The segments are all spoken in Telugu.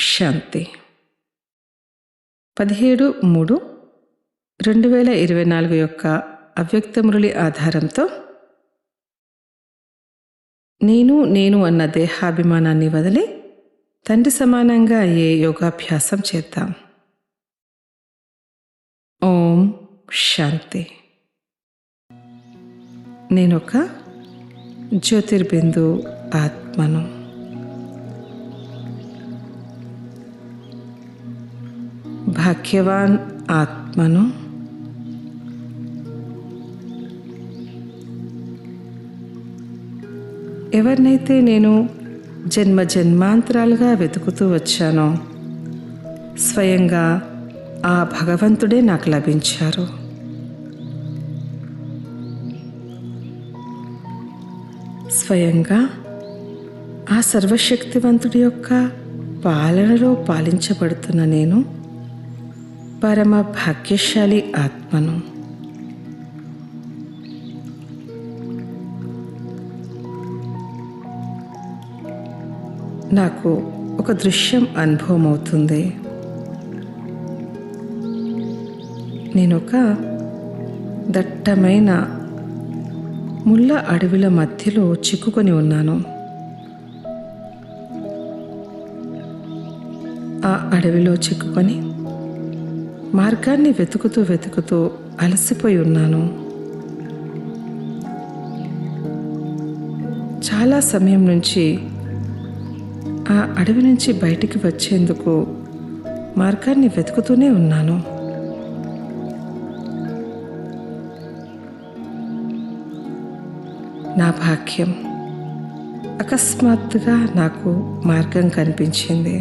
శాంతి 17/3/2024 యొక్క అవ్యక్త మురళి ఆధారంతో నేను అన్న దేహాభిమానాన్ని వదిలి తండ్రి సమానంగా అయ్యే యోగాభ్యాసం చేద్దాం. ఓం శాంతి. నేనొక జ్యోతిర్బిందు ఆత్మను. భాగ్యవాన్ ఆత్మను. ఎవరినైతే నేను జన్మ జన్మాంతరాలుగా వెతుకుతూ వచ్చానో స్వయంగా ఆ భగవంతుడే నాకు లభించారు. స్వయంగా ఆ సర్వశక్తివంతుడి యొక్క పాలనలో పాలించబడుతున్న నేను పరమ భాగ్యశాలి ఆత్మను. నాకు ఒక దృశ్యం అనుభవం అవుతుంది. నేనొక దట్టమైన ముళ్ళ అడవిల మధ్యలో చిక్కుకొని ఉన్నాను. ఆ అడవిలో చిక్కుకొని మార్గాన్ని వెతుకుతూ అలసిపోయి ఉన్నాను. చాలా సమయం నుంచి ఆ అడవి నుంచి బయటికి వచ్చేందుకు మార్గాన్ని వెతుకుతూనే ఉన్నాను. నా భాగ్యం, అకస్మాత్తుగా నాకు మార్గం కనిపించింది.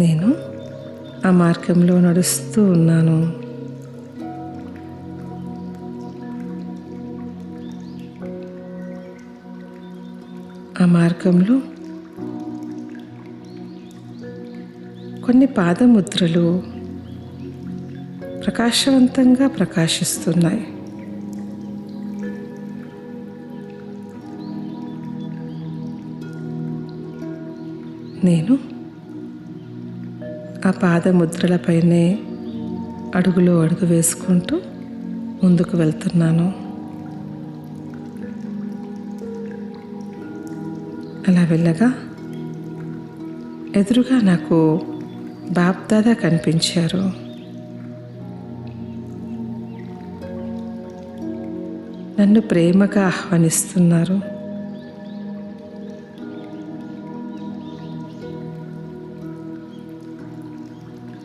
నేను ఆ మార్గంలో నడుస్తూ ఉన్నాను. ఆ మార్గంలో కొన్ని పాదముద్రలు ప్రకాశవంతంగా ప్రకాశిస్తున్నాయి. నేను ఆ పాదముద్రలపైనే అడుగులో అడుగు వేసుకుంటూ ముందుకు వెళ్తున్నాను. అలా వెళ్ళగా ఎదురుగా నాకు బాప్దాదా కనిపించారు. నన్ను ప్రేమగా ఆహ్వానిస్తున్నారు.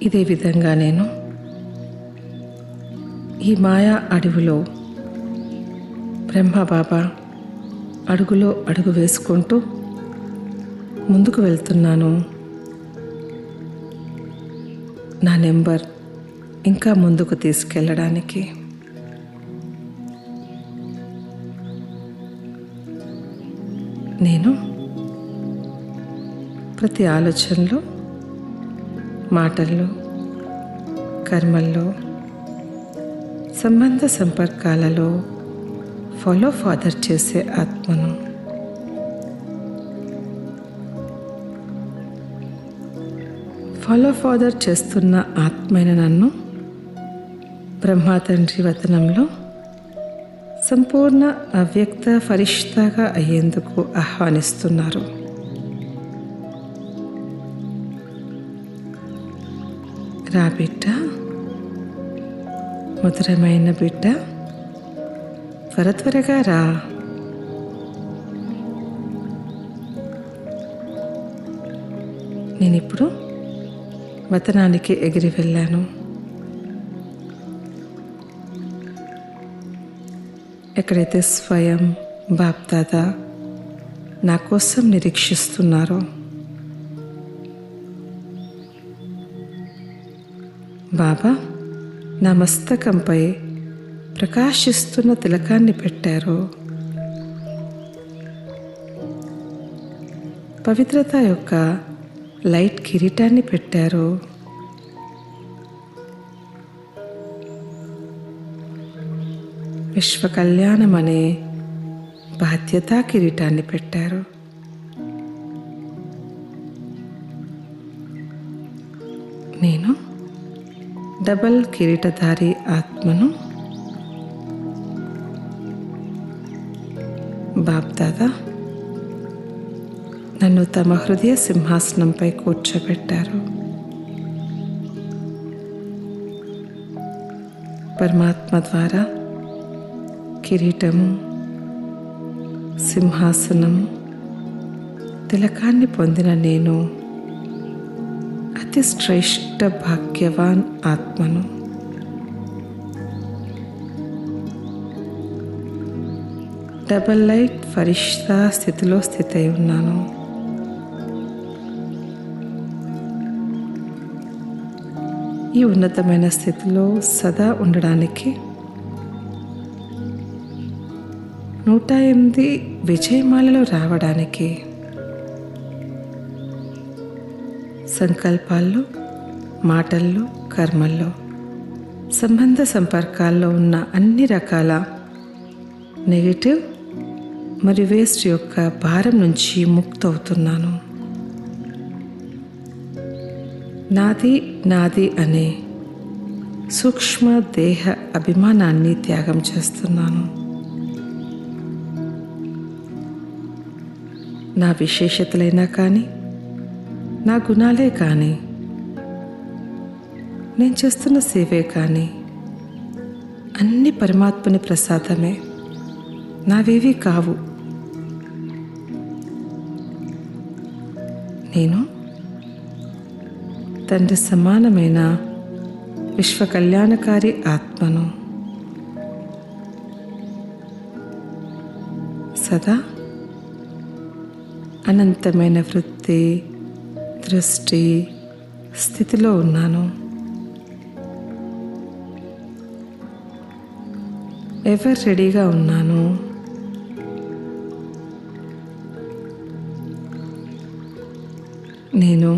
ఇదే విధంగా నేను ఈ మాయా అడవిలో బ్రహ్మబాబా అడుగులో అడుగు వేసుకుంటూ ముందుకు వెళ్తున్నాను. నా నెంబర్ ఇంకా ముందుకు తీసుకెళ్ళడానికి. నేను ప్రతి ఆలోచనలో, మాటల్లో, కర్మల్లో, సంబంధ సంపర్కాలలో ఫాలో ఫాదర్ చేసే ఆత్మను. ఫాలో ఫాదర్ చేస్తున్న ఆత్మైన నన్ను బ్రహ్మా తండ్రి వతనంలో సంపూర్ణ అవ్యక్త ఫరిష్తాగా అయ్యేందుకు ఆహ్వానిస్తున్నారు. రా బిడ్డ, మధురమైన బిడ్డ, త్వరగా రా. నేనిప్పుడు వతనానికి ఎగిరి వెళ్ళాను. ఎక్కడైతే స్వయం బాప్దాదా నా కోసం నిరీక్షిస్తున్నారో, బాబా నా మస్తకంపై ప్రకాశిస్తున్న తిలకాన్ని పెట్టారు. పవిత్రత యొక్క లైట్ కిరీటాన్ని పెట్టారు. విశ్వ కళ్యాణం అనే బాధ్యతా కిరీటాన్ని పెట్టారు. నేను డబల్ కిరీటధారి ఆత్మను. బాప్దాదా నన్ను తమ హృదయ సింహాసనంపై కూర్చోబెట్టారు. పరమాత్మ ద్వారా కిరీటము, సింహాసనము, తిలకాన్ని పొందిన నేను అతి శ్రేష్ఠ భాగ్యవాన్ ఆత్మను. డబల్ లైట్ ఫరిష్తా స్థితిలో స్థితై ఉన్నాను. ఈ ఉన్నతమైన స్థితిలో సదా ఉండడానికి 108 విజయమాలలో రావడానికి సంకల్పాల్లో, మాటల్లో, కర్మల్లో, సంబంధ సంపర్కాల్లో ఉన్న అన్ని రకాల నెగటివ్ మరియు వేస్ట్ యొక్క భారం నుంచి ముక్తవుతున్నాను. నాది నాది అనే సూక్ష్మ దేహ అభిమానాన్ని త్యాగం చేస్తున్నాను. నా విశేషతలైనా కానీ, నా గుణాలే కానీ, నేను చేస్తున్న సేవే కానీ అన్ని పరమాత్మని ప్రసాదమే, నావేవీ కావు. నేను తండ్రి సమానమైన విశ్వ కళ్యాణకారి ఆత్మను. సదా అనంతమైన వృత్తి, దృష్టి, స్థితిలో ఉన్నాను. ఎవర్ రెడీగా ఉన్నాను. నేను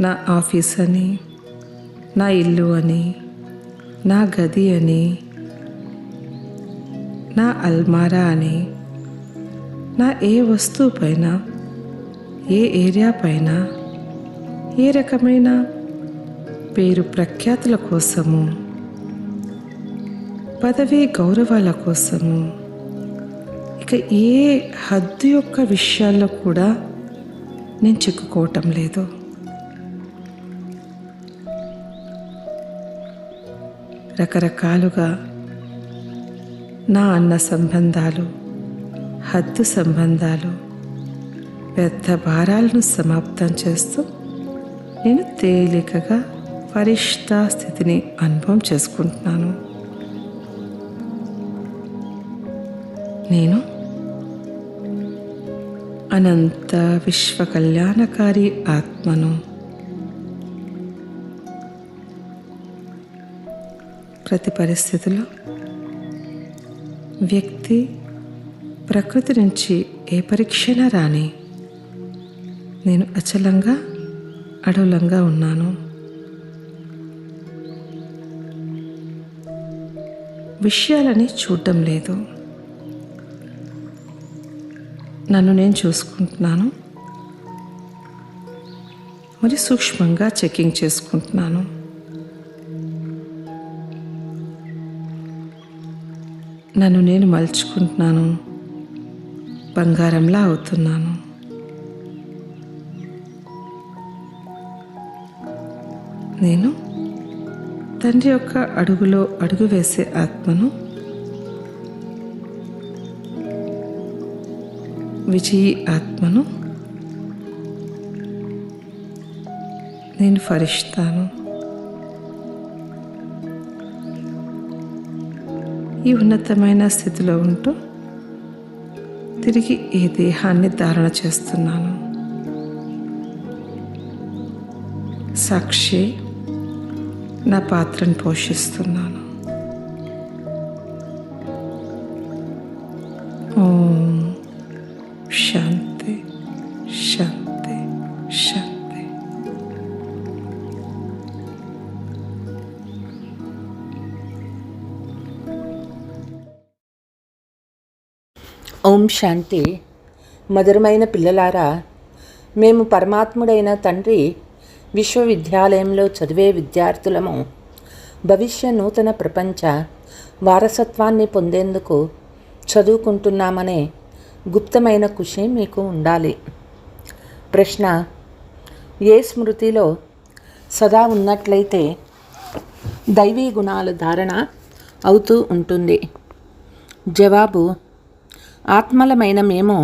నా ఆఫీస్ అని, నా ఇల్లు అని, నా గది అని, నా అల్మారా అని, నా ఏ వస్తువు పైన, ఏ ఏరియా పైన, ఏ రకమైన పేరు ప్రఖ్యాతుల కోసము, పదవి గౌరవాల కోసము, ఇక ఏ హద్దు యొక్క విషయాల్లో కూడా నేను చిక్కుకోవటం లేదు. రకరకాలుగా నా అన్న సంబంధాలు, హద్దు సంబంధాలు, వ్యర్థ భారాలను సమాప్తం చేస్తూ నేను తేలికగా ఫరిష్తా స్థితిని అనుభవం చేసుకుంటున్నాను. నేను అనంత విశ్వ కళ్యాణకారి ఆత్మను. ప్రతి పరిస్థితిలో వ్యక్తి, ప్రకృతి నుంచి ఏ పరీక్షణ రాని నేను అచలంగా, అడవులంగా ఉన్నాను. విషయాలని చూడటం లేదు. నన్ను నేను చూసుకుంటున్నాను, మరి సూక్ష్మంగా చెకింగ్ చేసుకుంటున్నాను. నన్ను నేను మలుచుకుంటున్నాను, బంగారంలా అవుతున్నాను. నేను తండ్రి యొక్క అడుగులో అడుగు వేసే ఆత్మను. విజయీ ఆత్మను. నేను ఫరిష్తాను. ఈ ఉన్నతమైన స్థితిలో ఉంటూ తిరిగి ఈ దేహాన్ని ధారణ చేస్తున్నాను. సాక్షి నా పాత్రను పోషిస్తున్నాను. ఓం శాంతి శాంతి శాంతి. ఓం శాంతి. మధురమైన పిల్లలారా, మేము పరమాత్ముడైన తండ్రి విశ్వవిద్యాలయంలో చదివే విద్యార్థులము భవిష్య నూతన ప్రపంచ వారసత్వాన్ని పొందేందుకు చదువుకుంటున్నామనే గుప్తమైన ఖుషి మీకు ఉండాలి. ప్రశ్న: ఏ స్మృతిలో సదా ఉన్నట్లయితే దైవీ గుణాల ధారణ అవుతూ ఉంటుంది? జవాబు: ఆత్మలమైన మేము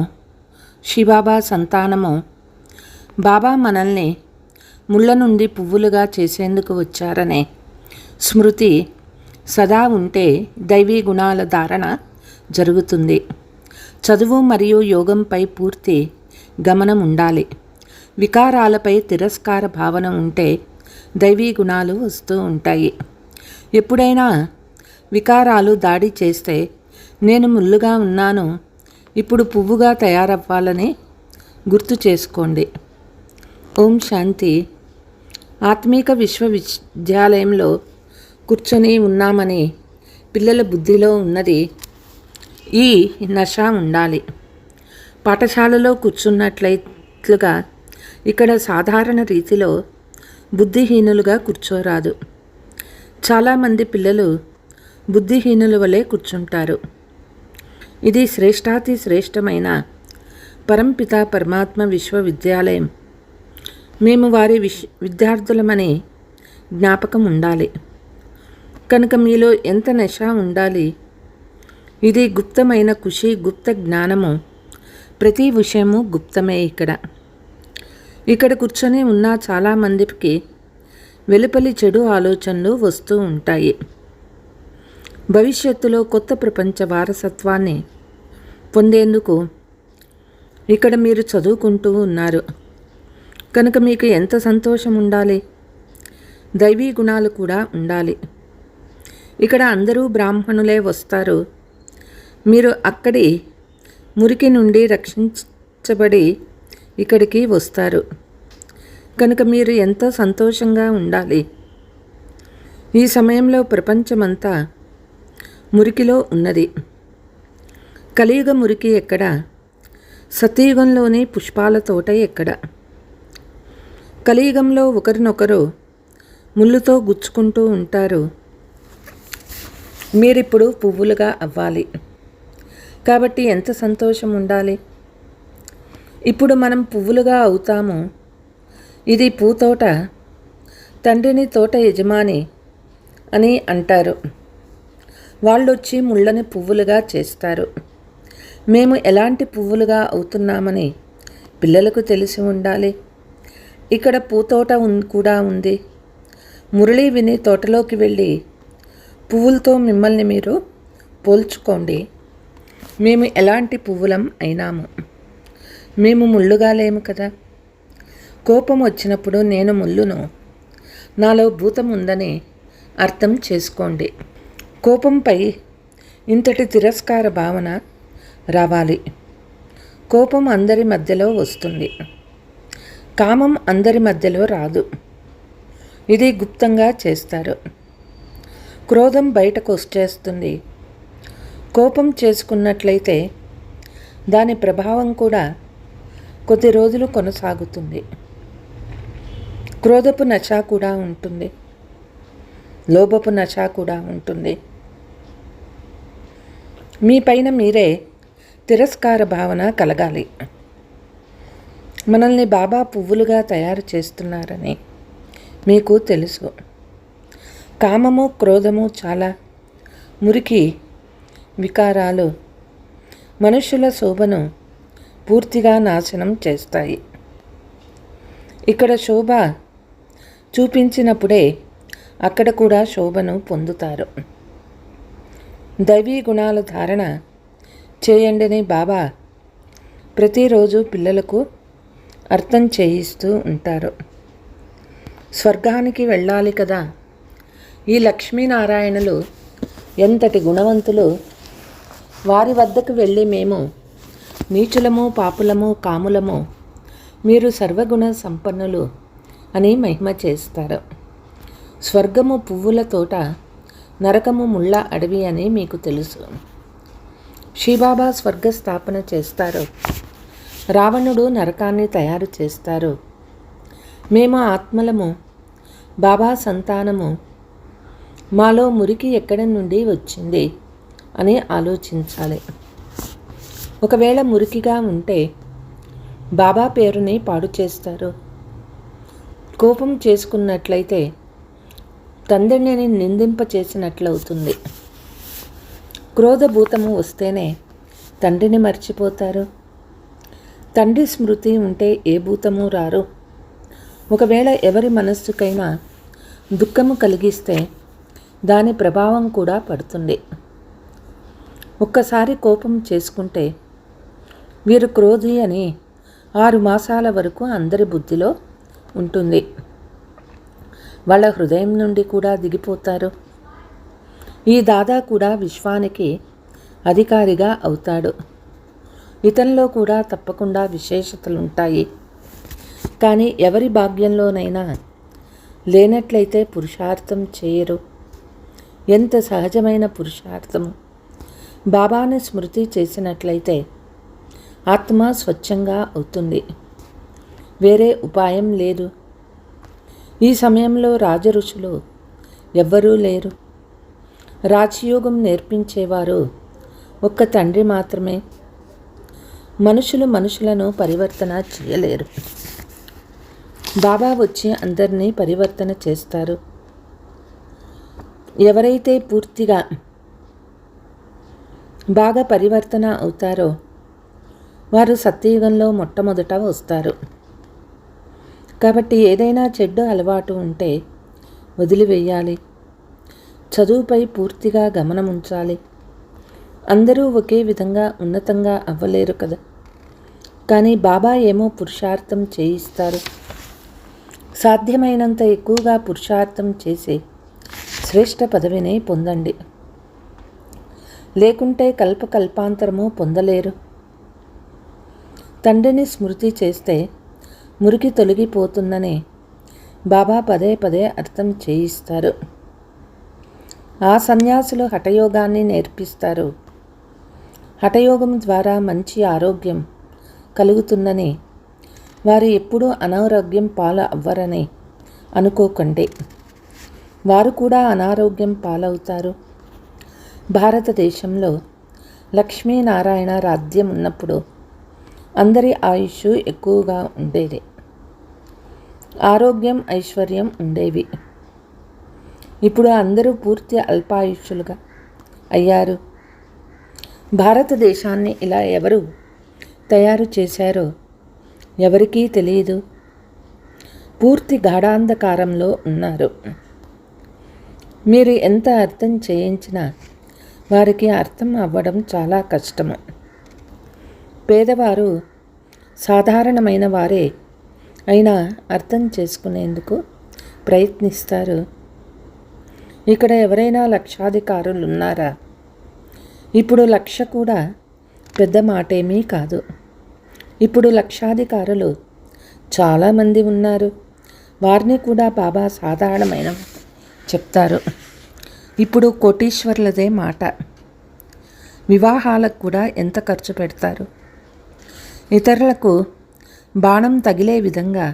శివబాబా సంతానము. బాబా మనల్ని ముళ్ళ నుండి పువ్వులుగా చేసేందుకు వచ్చారనే స్మృతి సదా ఉంటే దైవీ గుణాల ధారణ జరుగుతుంది. చదువు మరియు యోగంపై పూర్తి గమనం ఉండాలి. వికారాలపై తిరస్కార భావన ఉంటే దైవీ గుణాలు వస్తూ ఉంటాయి. ఎప్పుడైనా వికారాలు దాడి చేస్తే నేను ముళ్ళుగా ఉన్నాను, ఇప్పుడు పువ్వుగా తయారవ్వాలని గుర్తు చేసుకోండి. ఓం శాంతి. ఆత్మీక విశ్వవిద్యాలయంలో కూర్చొని ఉన్నామని పిల్లల బుద్ధిలో ఉన్నది ఈ నష ఉండాలి. పాఠశాలలో కూర్చున్నట్లుగా ఇక్కడ సాధారణ రీతిలో బుద్ధిహీనులుగా కూర్చోరాదు. చాలామంది పిల్లలు బుద్ధిహీనుల వలె కూర్చుంటారు. ఇది శ్రేష్టాతి శ్రేష్టమైన పరంపిత పరమాత్మ విశ్వవిద్యాలయం. మేము వారి విద్యార్థులమని జ్ఞాపకం ఉండాలి. కనుక మీలో ఎంత నష ఉండాలి. ఇది గుప్తమైన ఖుషి, గుప్త జ్ఞానము. ప్రతి విషయము గుప్తమే. ఇక్కడ కూర్చొని ఉన్న చాలామందికి వెలుపలి చెడు ఆలోచనలు వస్తూ ఉంటాయి. భవిష్యత్తులో కొత్త ప్రపంచ వారసత్వాన్ని పొందేందుకు ఇక్కడ మీరు చదువుకుంటూ ఉన్నారు. కనుక మీకు ఎంత సంతోషం ఉండాలి. దైవీ గుణాలు కూడా ఉండాలి. ఇక్కడ అందరూ బ్రాహ్మణులే వస్తారు. మీరు అక్కడి మురికి నుండి రక్షించబడి ఇక్కడికి వస్తారు. కనుక మీరు ఎంతో సంతోషంగా ఉండాలి. ఈ సమయంలో ప్రపంచమంతా మురికిలో ఉన్నది. కలియుగ మురికి ఎక్కడ? సతయుగంలోని పుష్పాల తోట ఎక్కడ? కలియుగంలో ఒకరినొకరు ముళ్ళుతో గుచ్చుకుంటూ ఉంటారు. మీరిప్పుడు పువ్వులుగా అవ్వాలి. కాబట్టి ఎంత సంతోషం ఉండాలి. ఇప్పుడు మనం పువ్వులుగా అవుతాము. ఇది పూతోట. తండ్రిని తోట యజమాని అని అంటారు. వాళ్ళొచ్చి ముళ్ళని పువ్వులుగా చేస్తారు. మేము ఎలాంటి పువ్వులుగా అవుతున్నామని పిల్లలకు తెలిసి ఉండాలి. ఇక్కడ పూతోట కూడా ఉంది. మురళి విని తోటలోకి వెళ్ళి పువ్వులతో మిమ్మల్ని మీరు పోల్చుకోండి. మేము ఎలాంటి పువ్వులం అయినాము. మేము ముళ్ళుగా లేము కదా. కోపం వచ్చినప్పుడు నేను ముళ్ళును, నాలో భూతం ఉందని అర్థం చేసుకోండి. కోపంపై ఇంతటి తిరస్కార భావన రావాలి. కోపం అందరి మధ్యలో వస్తుంది. కామం అందరి మధ్యలో రాదు. ఇది గుప్తంగా చేస్తారు. క్రోధం బయటకు వచ్చేస్తుంది. కోపం చేసుకున్నట్లయితే దాని ప్రభావం కూడా కొద్ది రోజులు కొనసాగుతుంది. క్రోధపు నశ కూడా ఉంటుంది. లోభపు నశ కూడా ఉంటుంది. మీ పైన మీరే తిరస్కార భావన కలగాలి. మనల్ని బాబా పువ్వులుగా తయారు చేస్తున్నారని మీకు తెలుసు. కామము, క్రోధము చాలా మురికి వికారాలు మనుషుల శోభను పూర్తిగా నాశనం చేస్తాయి. ఇక్కడ శోభ చూపించినప్పుడే అక్కడ కూడా శోభను పొందుతారు. దైవీ గుణాల ధారణ చేయండిని బాబా ప్రతిరోజు పిల్లలకు అర్థం చేయిస్తూ ఉంటారు. స్వర్గానికి వెళ్ళాలి కదా. ఈ లక్ష్మీనారాయణులు ఎంతటి గుణవంతులు. వారి వద్దకు వెళ్ళి మేము నీచులము, పాపులము, కాములము, మీరు సర్వగుణ సంపన్నులు అని మహిమ చేస్తారు. స్వర్గము పువ్వుల తోట, నరకము ముళ్ళ అడవి అని మీకు తెలుసు. శివబాబా స్వర్గ స్థాపన చేస్తారు. రావణుడు నరకాన్ని తయారు చేస్తారు. మేము ఆత్మలము, బాబా సంతానము, మాలో మురికి ఎక్కడి నుండి వచ్చింది అని ఆలోచించాలి. ఒకవేళ మురికిగా ఉంటే బాబా పేరుని పాడు చేస్తారు. కోపం చేసుకున్నట్లయితే తండ్రిని నిందింపచేసినట్లవుతుంది. క్రోధభూతము వస్తేనే తండ్రిని మర్చిపోతారు. తండ్రి స్మృతి ఉంటే ఏ భూతము రారు. ఒకవేళ ఎవరి మనస్సుకైనా దుఃఖము కలిగిస్తే దాని ప్రభావం కూడా పడుతుంది. ఒక్కసారి కోపం చేసుకుంటే వీరు క్రోధి అని 6 మాసాల వరకు అందరి బుద్ధిలో ఉంటుంది. వాళ్ళ హృదయం నుండి కూడా దిగిపోతారు. ఈ దాదా కూడా విశ్వానికి అధికారిగా అవుతాడు. ఇతనిలో కూడా తప్పకుండా విశేషతలుంటాయి. కానీ ఎవరి భాగ్యంలోనైనా లేనట్లయితే పురుషార్థం చేయరు. ఎంత సహజమైన పురుషార్థము! బాబాని స్మృతి చేసినట్లయితే ఆత్మ స్వచ్ఛంగా అవుతుంది. వేరే ఉపాయం లేదు. ఈ సమయంలో రాజఋషులు ఎవ్వరూ లేరు. రాజయోగం నేర్పించేవారు ఒక్క తండ్రి మాత్రమే. మనుషులు మనుషులను పరివర్తన చేయలేరు. బాబా వచ్చి అందరినీ పరివర్తన చేస్తారు. ఎవరైతే పూర్తిగా బాగా పరివర్తన అవుతారో వారు సత్యయుగంలో మొట్టమొదట వస్తారు. కాబట్టి ఏదైనా చెడ్డ అలవాటు ఉంటే వదిలివేయాలి. చదువుపై పూర్తిగా గమనం ఉంచాలి. అందరూ ఒకే విధంగా ఉన్నతంగా అవ్వలేరు కదా. కానీ బాబా ఏమో పురుషార్థం చేయిస్తారు. సాధ్యమైనంత ఎక్కువగా పురుషార్థం చేసి శ్రేష్ఠ పదవిని పొందండి. లేకుంటే కల్పకల్పాంతరము పొందలేరు. తండ్రిని స్మృతి చేస్తే మురికి తొలగిపోతుందని బాబా పదే పదే అర్థం చేయిస్తారు. ఆ సన్యాసులు హఠయోగాన్ని నేర్పిస్తారు. హఠయోగం ద్వారా మంచి ఆరోగ్యం కలుగుతుందని, వారు ఎప్పుడూ అనారోగ్యం పాలు అవ్వరని అనుకోకండి. వారు కూడా అనారోగ్యం పాలవుతారు. భారతదేశంలో లక్ష్మీనారాయణ రాజ్యం ఉన్నప్పుడు అందరి ఆయుష్ ఎక్కువగా ఉండేది. ఆరోగ్యం, ఐశ్వర్యం ఉండేవి. ఇప్పుడు అందరూ పూర్తి అల్పాయుష్యులుగా అయ్యారు. భారతదేశాన్ని ఇలా ఎవరు తయారు చేశారో ఎవరికీ తెలియదు. పూర్తి గాఢాంధకారంలో ఉన్నారు. మీరు ఎంత అర్థం చేయించినా వారికి అర్థం అవ్వడం చాలా కష్టము. పేదవారు సాధారణమైన వారే అయినా అర్థం చేసుకునేందుకు ప్రయత్నిస్తారు. ఇక్కడ ఎవరైనా లక్షాధికారులు ఉన్నారా? ఇప్పుడు 1,00,000 కూడా పెద్ద మాటేమీ కాదు. ఇప్పుడు లక్షాధికారులు చాలామంది ఉన్నారు. వారిని కూడా బాబా సాధారణమైన చెప్తారు. ఇప్పుడు కోటీశ్వర్లదే మాట. వివాహాలకు కూడా ఎంత ఖర్చు పెడతారు. ఇతరులకు బాణం తగిలే విధంగా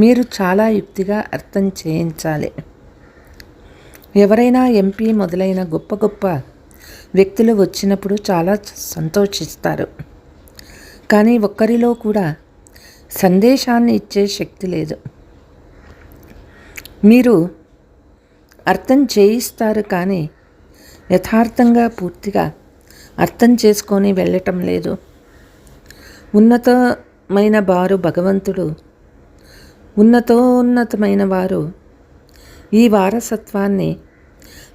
మీరు చాలా యుక్తిగా అర్థం చేయించాలి. ఎవరైనా ఎంపీ మొదలైన గొప్ప గొప్ప వ్యక్తులు వచ్చినప్పుడు చాలా సంతోషిస్తారు. కానీ ఒక్కరిలో కూడా సందేశాన్ని ఇచ్చే శక్తి లేదు. మీరు అర్థం చేయిస్తారు కానీ యథార్థంగా పూర్తిగా అర్థం చేసుకొని వెళ్ళటం లేదు. ఉన్నతమైన వారు భగవంతుడు, ఉన్నతోన్నతమైన వారు ఈ వారసత్వాన్ని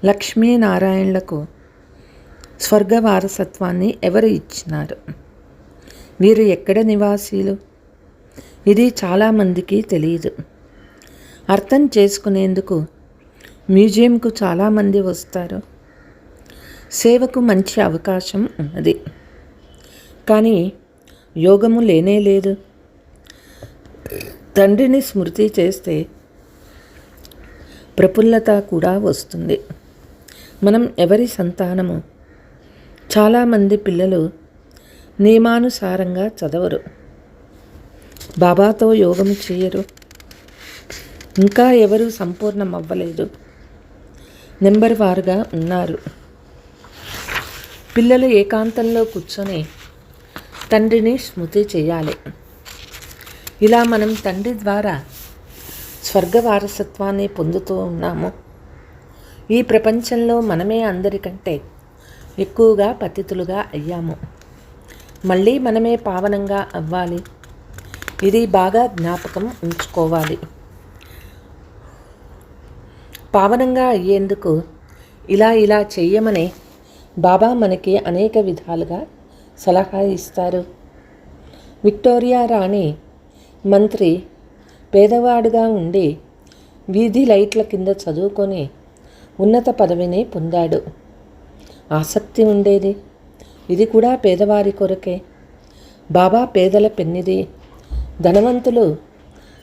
లక్ష్మీనారాయణలకు స్వర్గ వారసత్వాన్ని ఎవరు ఇచ్చినారు? వీరు ఎక్కడ నివాసీలు? ఇది చాలామందికి తెలియదు. అర్థం చేసుకునేందుకు మ్యూజియంకు చాలామంది వస్తారు. సేవకు మంచి అవకాశం ఉన్నది. కానీ యోగము లేనే లేదు. తండ్రిని స్మృతి చేస్తే ప్రఫుల్లత కూడా వస్తుంది. మనం ఎవరి సంతానము? చాలామంది పిల్లలు నియమానుసారంగా చదవరు. బాబాతో యోగం చేయరు. ఇంకా ఎవరూ సంపూర్ణం అవ్వలేదు. నెంబర్ వారుగా ఉన్నారు. పిల్లలు ఏకాంతంలో కూర్చొని తండ్రిని స్మృతి చేయాలి. ఇలా మనం తండ్రి ద్వారా స్వర్గ వారసత్వాన్ని పొందుతూ ఉన్నాము. ఈ ప్రపంచంలో మనమే అందరికంటే ఎక్కువగా పతితులుగా అయ్యాము. మళ్ళీ మనమే పావనంగా అవ్వాలి. ఇది బాగా జ్ఞాపకం ఉంచుకోవాలి. పావనంగా అయ్యేందుకు ఇలా చెయ్యమని బాబా మనకి అనేక విధాలుగా సలహా ఇస్తారు. విక్టోరియా రాణి మంత్రి పేదవాడుగా ఉండి వీధి లైట్ల కింద చదువుకొని ఉన్నత పదవిని పొందాడు. ఆసక్తి ఉండేది. ఇది కూడా పేదవారి కొరకే. బాబా పేదల పెన్నిది. ధనవంతులు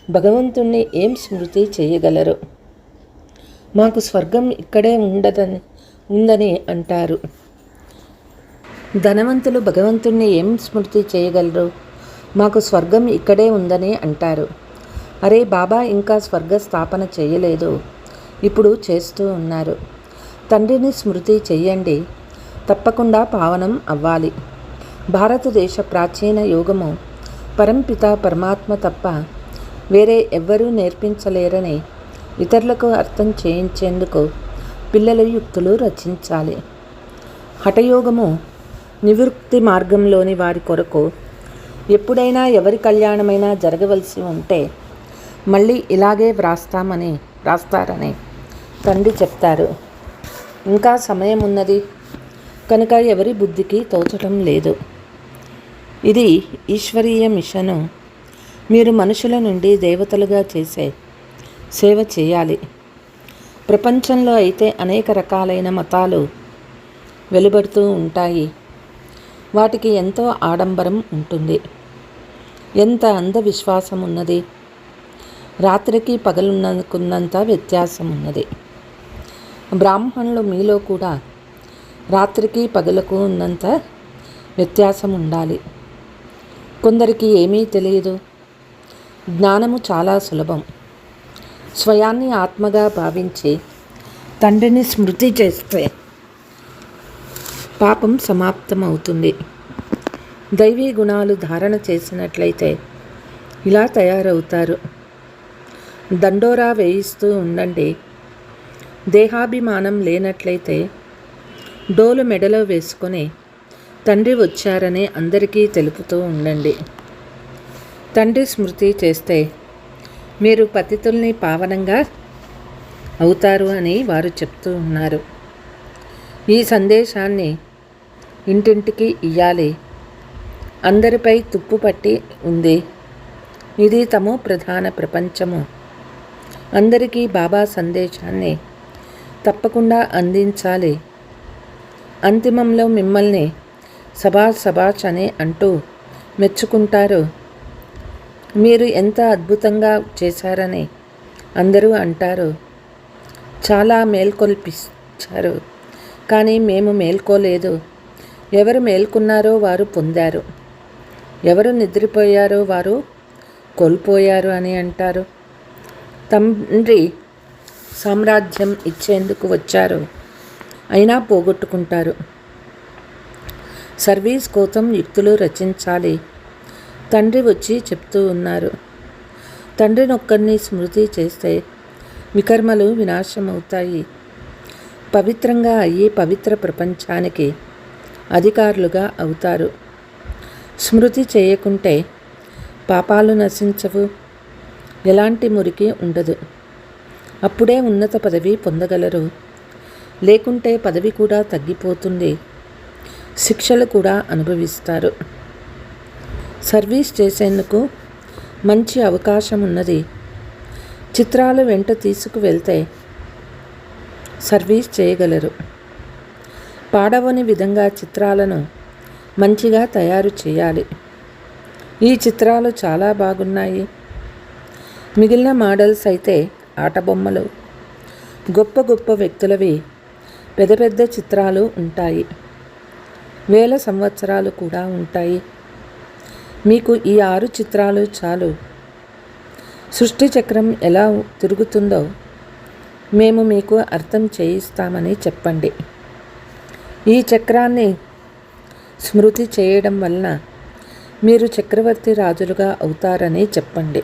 భగవంతుణ్ణి ఏం స్మృతి చేయగలరు? మాకు స్వర్గం ఇక్కడే ఉందని అంటారు. ధనవంతులు భగవంతుణ్ణి ఏం స్మృతి చేయగలరు? మాకు స్వర్గం ఇక్కడే ఉందని అంటారు. అరే, బాబా ఇంకా స్వర్గ స్థాపన చేయలేదు, ఇప్పుడు చేస్తూ ఉన్నారు. తండ్రిని స్మృతి చెయ్యండి, తప్పకుండా పావనం అవ్వాలి. భారతదేశ ప్రాచీన యోగము పరంపిత పరమాత్మ తప్ప వేరే ఎవ్వరూ నేర్పించలేరని ఇతరులకు అర్థం చేయించేందుకు పిల్లలు యుక్తులు రచించాలి. హఠయోగము నివృత్తి మార్గంలోని వారి కొరకు ఎప్పుడైనా ఎవరి కళ్యాణమైనా జరగవలసి ఉంటే మళ్ళీ ఇలాగే వ్రాస్తారని తండ్రి చెప్తారు. ఇంకా సమయం ఉన్నది కనుక ఎవరి బుద్ధికి తోచటం లేదు. ఇది ఈశ్వరీయ మిషను. మీరు మనుషుల నుండి దేవతలుగా చేసే సేవ చేయాలి. ప్రపంచంలో అయితే అనేక రకాలైన మతాలు వెలువడుతూ ఉంటాయి. వాటికి ఎంతో ఆడంబరం ఉంటుంది. ఎంత అంధవిశ్వాసం ఉన్నది. రాత్రికి పగలున్నకున్నంత వ్యత్యాసం ఉన్నది. బ్రాహ్మణులు మీలో కూడా రాత్రికి పగలకు ఉన్నంత వ్యత్యాసం ఉండాలి. కొందరికి ఏమీ తెలియదు. జ్ఞానము చాలా సులభం. స్వయాన్ని ఆత్మగా భావించి తండ్రిని స్మృతి చేస్తే పాపం సమాప్తమవుతుంది. దైవీ గుణాలు ధారణ చేసినట్లయితే ఇలా తయారవుతారు. దండోరా వేయిస్తూ ఉండండి. దేహాభిమానం లేనట్లయితే డోలు మెడలో వేసుకొని తండ్రి వచ్చారని అందరికీ తెలుపుతూ ఉండండి. తండ్రి స్మృతి చేస్తే మీరు పతితుల్ని పావనంగా అవుతారు అని వారు చెప్తూ ఉన్నారు. ఈ సందేశాన్ని ఇంటింటికి ఇయ్యాలి. అందరిపై తుప్పు పట్టి ఉంది. ఇది తమో ప్రధాన ప్రపంచము. అందరికీ బాబా సందేశాన్ని తప్పకుండా అందించాలి. అంతిమంలో మిమ్మల్ని సబాష్ అని అంటూ మెచ్చుకుంటారు. మీరు ఎంత అద్భుతంగా చేశారని అందరూ అంటారు. చాలా మేల్కొల్పించారు, కానీ మేము మేల్కోలేదు. ఎవరు మేల్కొన్నారో వారు పొందారు, ఎవరు నిద్రపోయారో వారు కోల్పోయారు అని అంటారు. తండ్రి సామ్రాజ్యం ఇచ్చేందుకు వచ్చారు, అయినా పోగొట్టుకుంటారు. సర్వీస్ కోసం యుక్తులు రచించాలి. తండ్రి వచ్చి చెప్తూ ఉన్నారు. తండ్రినొక్కరిని స్మృతి చేస్తే వికర్మలు వినాశమవుతాయి. పవిత్రంగా అయ్యి పవిత్ర ప్రపంచానికి అధికారులుగా అవుతారు. స్మృతి చేయకుంటే పాపాలు నశించవు, ఎలాంటి మురికి ఉండదు. అప్పుడే ఉన్నత పదవి పొందగలరు. లేకుంటే పదవి కూడా తగ్గిపోతుంది, శిక్షలు కూడా అనుభవిస్తారు. సర్వీస్ చేసేందుకు మంచి అవకాశం ఉన్నది. చిత్రాలు వెంట తీసుకువెళ్తే సర్వీస్ చేయగలరు. పాడవని విధంగా చిత్రాలను మంచిగా తయారు చేయాలి. ఈ చిత్రాలు చాలా బాగున్నాయి. మిగిలిన మోడల్స్ అయితే ఆటబొమ్మలు. గొప్ప గొప్ప వ్యక్తులవి పెద్ద పెద్ద చిత్రాలు ఉంటాయి. 1000 సంవత్సరాలు కూడా ఉంటాయి. మీకు ఈ 6 చిత్రాలు చాలు. సృష్టి చక్రం ఎలా తిరుగుతుందో మేము మీకు అర్థం చేయిస్తామని చెప్పండి. ఈ చక్రాన్ని స్మృతి చేయడం వలన మీరు చక్రవర్తి రాజులుగా అవుతారని చెప్పండి.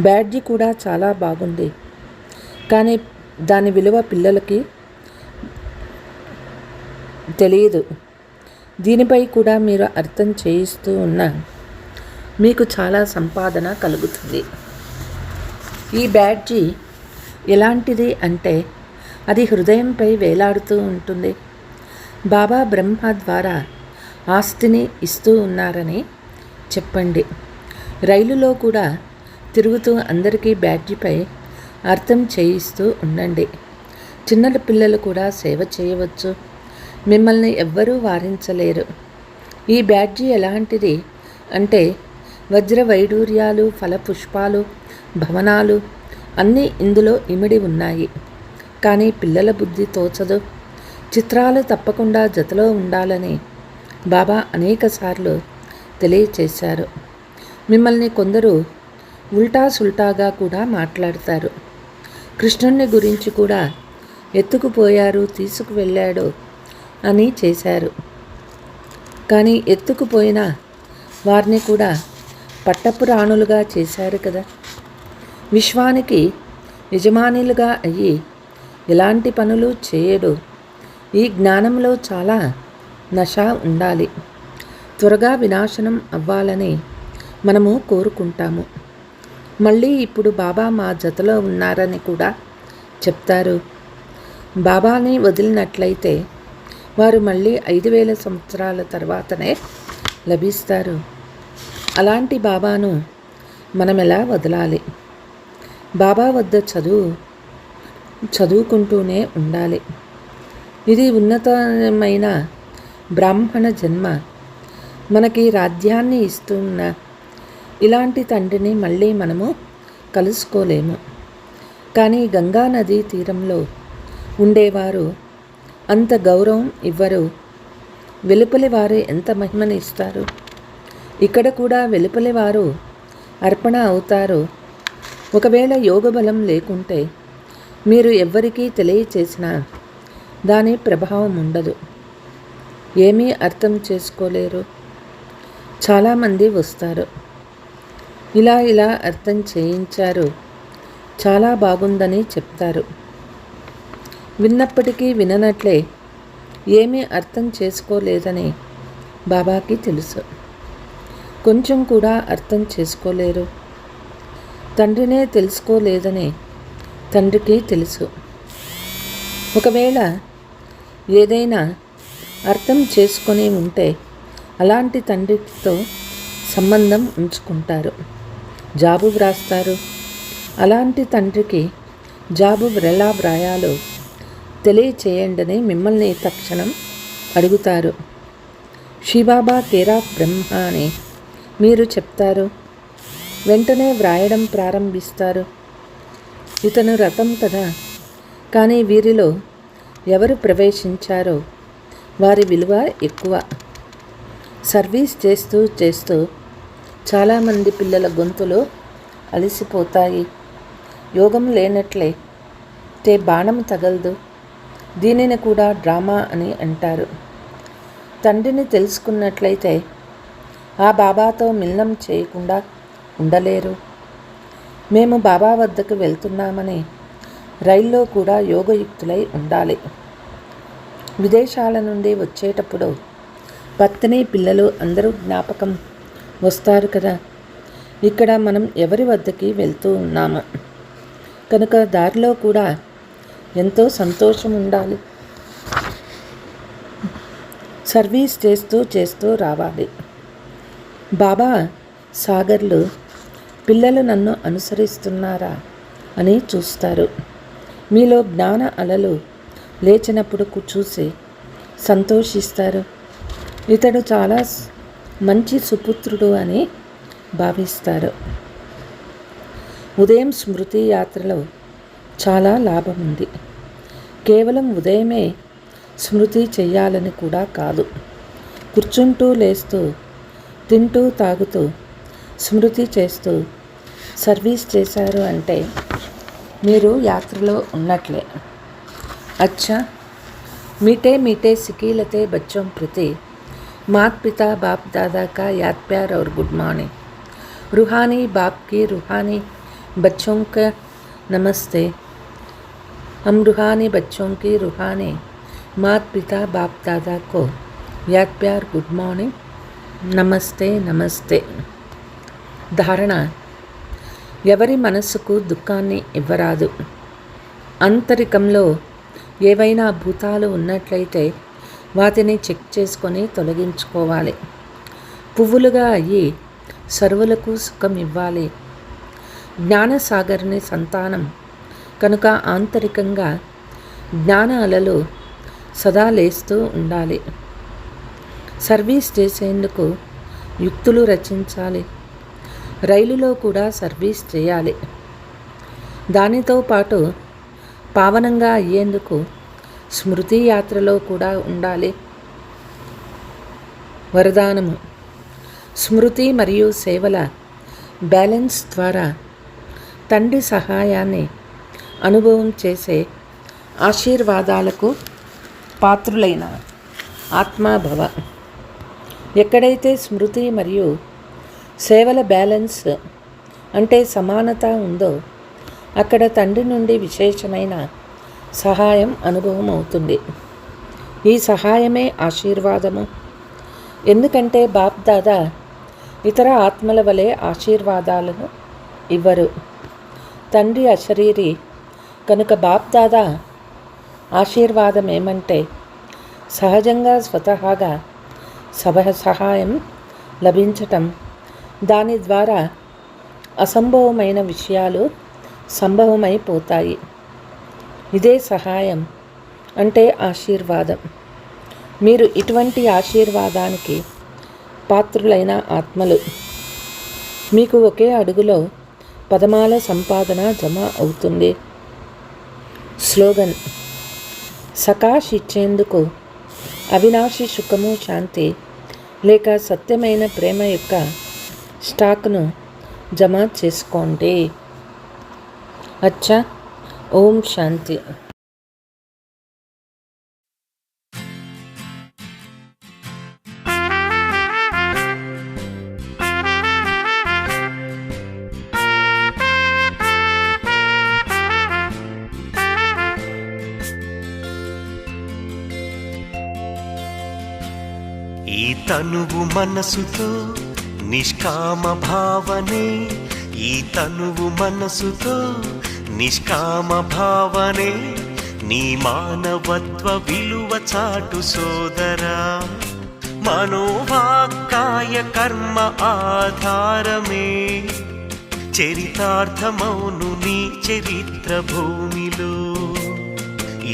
బ్యాడ్జీ కూడా చాలా బాగుంది, కానీ దాని విలువ పిల్లలకి తెలియదు. దీనిపై కూడా మీరు అర్థం చేయిస్తూ ఉన్న మీకు చాలా సంపాదన కలుగుతుంది. ఈ బ్యాడ్జీ ఎలాంటిది అంటే అది హృదయంపై వేలాడుతూ ఉంటుంది. బాబా బ్రహ్మ ద్వారా ఆస్తిని ఇస్తూ ఉన్నారని చెప్పండి. రైలులో కూడా తిరుగుతూ అందరికీ బ్యాడ్జీపై అర్థం చేయిస్తూ ఉండండి. చిన్న పిల్లలు కూడా సేవ చేయవచ్చు. మిమ్మల్ని ఎవ్వరూ వారించలేరు. ఈ బ్యాడ్జీ ఎలాంటిది అంటే వజ్ర వైడూర్యాలు, ఫలపుష్పాలు, భవనాలు అన్నీ ఇందులో ఇమిడి ఉన్నాయి. కానీ పిల్లల బుద్ధి తోచదు. చిత్రాలు తప్పకుండా జతలో ఉండాలని బాబా అనేకసార్లు తెలియచేశారు. మిమ్మల్ని కొందరు ఉల్టా సుల్టాగా కూడా మాట్లాడతారు. కృష్ణుని గురించి కూడా ఎత్తుకుపోయారు, తీసుకువెళ్ళాడు అని చేశారు. కానీ ఎత్తుకుపోయిన వారిని కూడా పట్టపు రాణులుగా చేశారు కదా. విశ్వానికి యజమానులుగా అయ్యి ఎలాంటి పనులు చేయడు. ఈ జ్ఞానంలో చాలా నశ ఉండాలి. త్వరగా వినాశనం అవ్వాలని మనము కోరుకుంటాము. మళ్ళీ ఇప్పుడు బాబా మా జతలో ఉన్నారని కూడా చెప్తారు. బాబాని వదిలినట్లయితే వారు మళ్ళీ 5000 సంవత్సరాల తర్వాతనే లభిస్తారు. అలాంటి బాబాను మనం ఎలా వదలాలి? బాబా వద్ద చదువుకుంటూనే ఉండాలి. ఇది ఉన్నతమైన బ్రాహ్మణ జన్మ. మనకి రాజ్యాన్ని ఇస్తున్న ఇలాంటి తండ్రిని మళ్ళీ మనము కలుసుకోలేము. కానీ గంగా నదీ తీరంలో ఉండేవారు అంత గౌరవం ఇవ్వరు. వెలుపలి వారు ఎంత మహిమని ఇస్తారు. ఇక్కడ కూడా వెలుపలి వారు అర్పణ అవుతారు. ఒకవేళ యోగబలం లేకుంటే మీరు ఎవ్వరికీ తెలియచేసినా దాని ప్రభావం ఉండదు. ఏమీ అర్థం చేసుకోలేరు. చాలామంది వస్తారు. ఇలా అర్థం చేయించారు, చాలా బాగుందని చెప్తారు. విన్నప్పటికీ విననట్లే ఏమీ అర్థం చేసుకోలేదని బాబాకి తెలుసు. కొంచెం కూడా అర్థం చేసుకోలేరు. తండ్రినే తెలుసుకోలేదని తండ్రికి తెలుసు. ఒకవేళ ఏదైనా అర్థం చేసుకొని ఉంటే అలాంటి తండ్రితో సంబంధం ఉంచుకుంటారు, జాబు వ్రాస్తారు. అలాంటి తండ్రికి జాబు ఎలా వ్రాయాలో తెలియచేయండి మిమ్మల్ని తక్షణం అడుగుతారు. శివబాబా కేర్ ఆఫ్ బ్రహ్మ అని మీరు చెప్తారు. వెంటనే వ్రాయడం ప్రారంభిస్తారు. ఇతను రథం కదా, కానీ వీరిలో ఎవరు ప్రవేశించారో వారి విలువ ఎక్కువ. సర్వీస్ చేస్తూ చేస్తూ చాలామంది పిల్లల గొంతులు అలసిపోతాయి. యోగం లేనట్లే బాణం తగలదు. దీనిని కూడా డ్రామా అని అంటారు. తండ్రిని తెలుసుకున్నట్లయితే ఆ బాబాతో మిలనం చేయకుండా ఉండలేరు. మేము బాబా వద్దకు వెళ్తున్నామని రైల్లో కూడా యోగయుక్తులై ఉండాలి. విదేశాల నుండి వచ్చేటప్పుడు పత్ని, పిల్లలు అందరూ జ్ఞాపకం వస్తారు కదా. ఇక్కడ మనం ఎవరి వద్దకి వెళ్తూ ఉన్నాము కనుక దారిలో కూడా ఎంతో సంతోషం ఉండాలి. సర్వీస్ చేస్తూ చేస్తూ రావాలి. బాబా సాగర్లు పిల్లలు నన్ను అనుసరిస్తున్నారా అని చూస్తారు. మీలో జ్ఞాన అలలు లేచినప్పుడు చూసి సంతోషిస్తారు. ఇతడు చాలా మంచి సుపుత్రుడు అని భావిస్తారు. ఉదయం స్మృతి యాత్రలో చాలా లాభం ఉంది. కేవలం ఉదయమే స్మృతి చెయ్యాలని కూడా కాదు. కూర్చుంటూ లేస్తూ, తింటూ తాగుతూ స్మృతి చేస్తూ సర్వీస్ చేశారు అంటే మీరు యాత్రలో ఉన్నట్లే. అచ్చా, मीठे मीठे सिकीलते बच्चों प्रति मात पिता बाप दादा का याद प्यार और गुड मॉर्निंग. रूहानी बाप की रूहानी बच्चों का नमस्ते. हम रूहानी बच्चों की रूहानी मात पिता बाप दादा को याद प्यार गुड मॉर्निंग నమస్తే నమస్తే. ధారణ: ఎవరి మనస్సుకు దుఃఖాన్ని ఇవ్వరాదు. అంతరికంలో ఏవైనా భూతాలు ఉన్నట్లయితే వాటిని చెక్ చేసుకొని తొలగించుకోవాలి. పువ్వులుగా అయ్యి సర్వులకు సుఖం ఇవ్వాలి. జ్ఞానసాగర్ని సంతానం కనుక ఆంతరికంగా జ్ఞాన అలలు సదా లేస్తూ ఉండాలి. సర్వీస్ చేసేందుకు యుక్తులు రచించాలి. రైలులో కూడా సర్వీస్ చేయాలి. దానితో పాటు పావనంగా అయ్యేందుకు స్మృతి యాత్రలో కూడా ఉండాలి. వరదానము: స్మృతి మరియు సేవల బ్యాలెన్స్ ద్వారా తండ్రి సహాయాన్ని అనుభవం చేసే ఆశీర్వాదాలకు పాత్రులైన ఆత్మాభవ. ఎక్కడైతే స్మృతి మరియు సేవల బ్యాలెన్స్ అంటే సమానత ఉందో అక్కడ తండ్రి నుండి విశేషమైన సహాయం అనుభవం అవుతుంది. ఈ సహాయమే ఆశీర్వాదము. ఎందుకంటే బాప్ దాదా ఇతర ఆత్మల వలె ఆశీర్వాదాలను ఇవ్వరు. తండ్రి అశరీరి కనుక బాప్ దాదా ఆశీర్వాదం ఏమంటే సహజంగా స్వతహాగా సహాయం లభించటం, దాని ద్వారా అసంభవమైన విషయాలు సంభవమైపోతాయి. ఇదే సహాయం అంటే ఆశీర్వాదం. మీరు ఇటువంటి ఆశీర్వాదానికి పాత్రులైన ఆత్మలు. మీకు ఒకే అడుగులో పదమాల సంపాదన జమ అవుతుంది. స్లోగన్: సకాష్ ఇచ్చేందుకు అవినాశి సుఖము శాంతి లేక సత్యమైన ప్రేమ యొక్క స్టాక్ను జమ చేసుకోండి. అచ్చా, ఓం శాంతి. ఈ తనువు మనసుతో నిష్కామ భావనే, ఈ తనువు మనసుతో నిష్కామ భావనే నీ మానవత్వ విలువ చాటు సోదరా. మనోవాక్కాయ కర్మ ఆధారమే చరితార్థమౌను నీ చరిత్ర భూమిలో.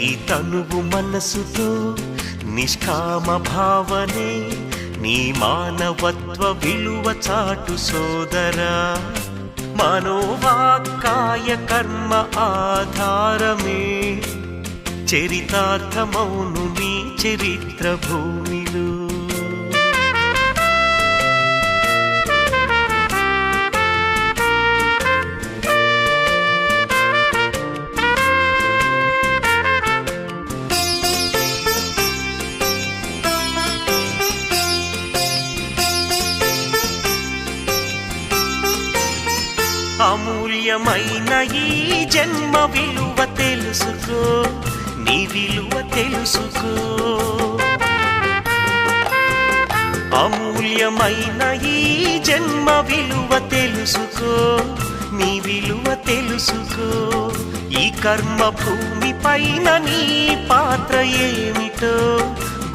ఈ తనువు మనసుతో నిష్కామ భావనే నీ మానవత్వ విలువ చాటు సోదరా. మనోవాక్కాయ కర్మ ఆధారమే చరితార్థమౌను నీ చరిత్ర భూమిలో. అమూల్యమైన ఈ జన్మ విలువ తెలుసుకో, నీ విలువ తెలుసుకో. అమూల్యమైన ఈ జన్మ విలువ తెలుసుకో, నీ విలువ తెలుసుకో. ఈ కర్మ భూమి పైన నీ పాత్ర ఏమిటో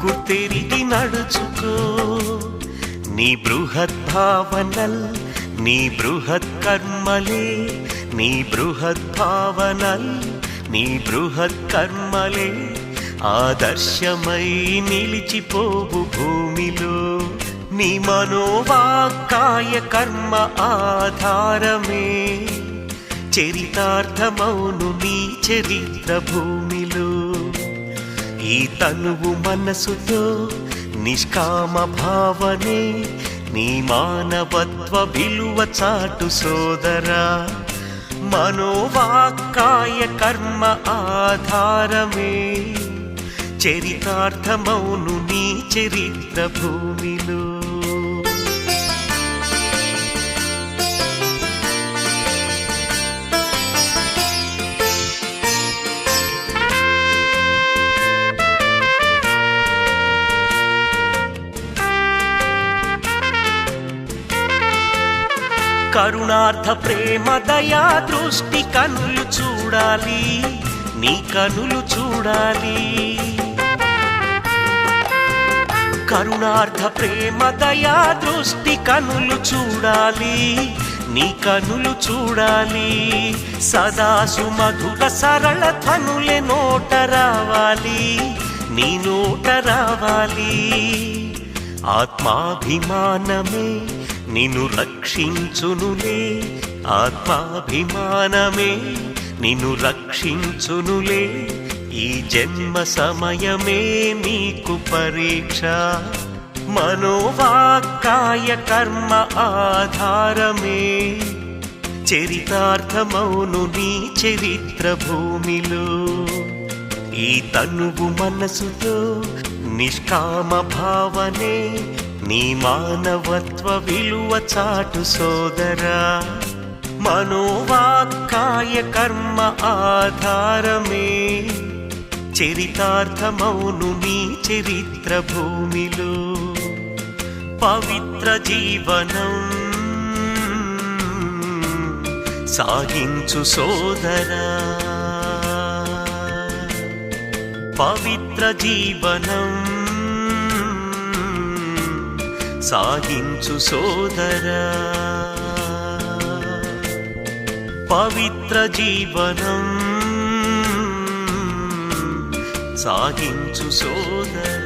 గుర్తెరిగి నడుచుకో. నీ బృహద్భావనల్, నీ బృహత్ కర్మలే, నీ బృహత్ భావనల్, నీ బృహత్ కర్మలే ఆదర్శమై నిలిచిపోవు భూమిలో. నీ మనోవాక్కాయ కర్మ ఆధారమే చరితార్థమౌను నీ చరిత్ర భూమిలో. ఈ తనువు మనసుతో నిష్కామ భావనే నీ మానవత్వ విలువ చాటు సోదరా. మనోవాక్కాయ కర్మ ఆధారమే చరితార్థమౌను నీ చరిత్ర భూమిలో. కరుణార్థ ప్రేమ దయా దృష్టి కనులు చూడాలి, నీ కనులు చూడాలి. కరుణార్థ ప్రేమ దయా దృష్టి కనులు చూడాలి, నీ కనులు చూడాలి. సదా సుమధుర సరళ ధ్వనులే నోట రావాలి, నీ నోట రావాలి. ఆత్మాభిమానమే నిన్ను రక్షించునులే, ఆత్మాభిమానమే నిన్ను రక్షించునులే. ఈ జన్మ సమయమే నీకు పరీక్ష. మనోవాక్కాయ కర్మ ఆధారమే చరితార్థమౌను నీ చరిత్ర భూమిలో. ఈ తనువు మనసుతో నిష్కామ భావనే నీ మానవత్వ విలువ చాటు సోదరా. మనోవాక్కాయ కర్మ ఆధారమే చరితార్థమౌను నీ చరిత్ర భూమిలో. పవిత్ర జీవనం సాగించు సోదరా, పవిత్ర జీవనం సాగించు సోదరా, పవిత్ర జీవనం సాగించు సోదరా.